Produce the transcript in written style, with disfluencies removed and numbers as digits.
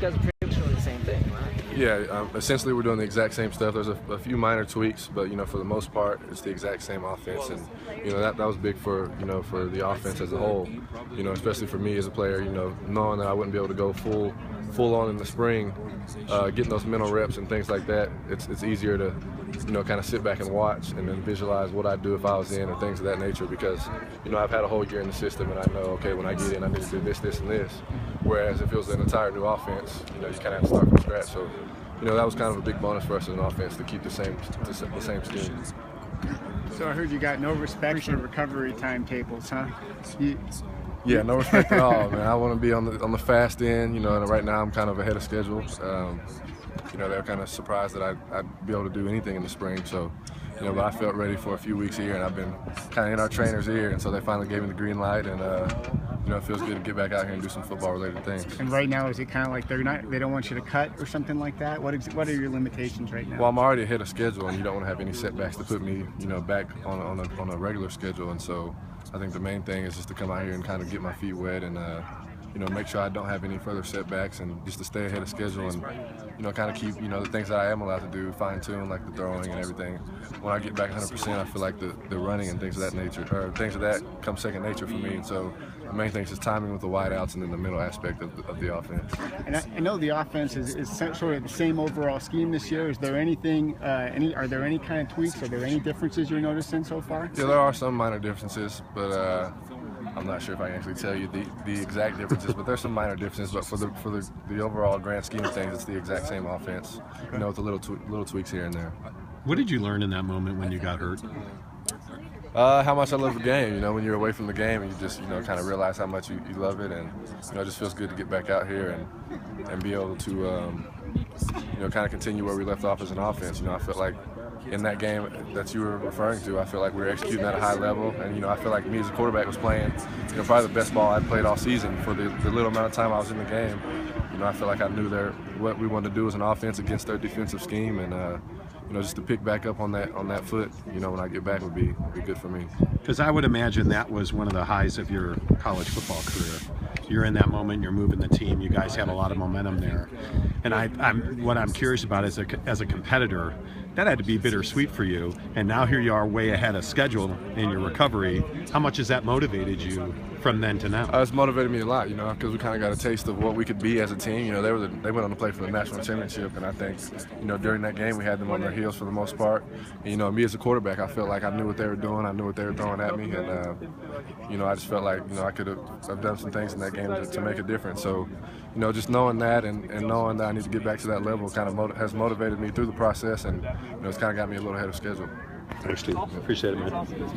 guys are pretty much doing the same thing, right? Yeah, essentially we're doing the exact same stuff. There's a few minor tweaks, but for the most part, it's the exact same offense, and that was big for for the offense as a whole. Especially for me as a player, knowing that I wouldn't be able to go full on in the spring, getting those mental reps and things like that. It's easier to kind of sit back and watch and then visualize what I'd do if I was in or things of that nature, because I've had a whole year in the system and I know, okay, when I get in I need to do this, this, and this. Whereas if it was an entire new offense, you kind of have to start from scratch. So that was kind of a big bonus for us as an offense to keep the same scheme. So I heard you got no respect for recovery timetables, huh? Yeah, no respect at all, man. I want to be on the fast end, and right now I'm kind of ahead of schedule. They're kind of surprised that I'd be able to do anything in the spring, so but I felt ready for a few weeks here, and I've been kind of in our trainer's ear, and so they finally gave me the green light, and it feels good to get back out here and do some football-related things. And right now, is it kind of like they don't want you to cut or something like that? What are your limitations right now? Well, I'm already ahead of schedule, and you don't want to have any setbacks to put me back on a regular schedule, and so I think the main thing is just to come out here and kind of get my feet wet and make sure I don't have any further setbacks, and just to stay ahead of schedule and kind of keep the things that I am allowed to do fine-tune, like the throwing and everything. When I get back 100%, I feel like the running and things of that nature, or things of that, come second nature for me. And so the main thing is just timing with the wideouts and then the middle aspect of the offense. And I know the offense is sort of the same overall scheme this year. Is there anything? Are there any kind of tweaks? Are there any differences you're noticing so far? Yeah, there are some minor differences, but I'm not sure if I can actually tell you the exact differences, but there's some minor differences. But for the overall grand scheme of things, it's the exact same offense, with the little tweaks here and there. What did you learn in that moment when you got hurt? How much I love the game. When you're away from the game, and you just kind of realize how much you love it, and it just feels good to get back out here and be able to kind of continue where we left off as an offense. I felt like in that game that you were referring to, I feel like we were executing at a high level, and I feel like me as a quarterback was playing probably the best ball I'd played all season for the little amount of time I was in the game. I feel like I knew what we wanted to do as an offense against their defensive scheme, and just to pick back up on that foot, when I get back would be good for me. Because I would imagine that was one of the highs of your college football career. You're in that moment, you're moving the team, you guys had a lot of momentum there. And what I'm curious about is, as a competitor, that had to be bittersweet for you. And now here you are way ahead of schedule in your recovery. How much has that motivated you from then to now? It's motivated me a lot, because we kind of got a taste of what we could be as a team. They went on to play for the national championship, and I think, during that game we had them on their heels for the most part. And, me as a quarterback, I felt like I knew what they were doing, I knew what they were throwing at me, and I just felt like I could have done some things in that game to make a difference. So, just knowing that and knowing that I need to get back to that level kind of has motivated me through the process, and it's kind of got me a little ahead of schedule. Thanks, Steve. Appreciate it, man.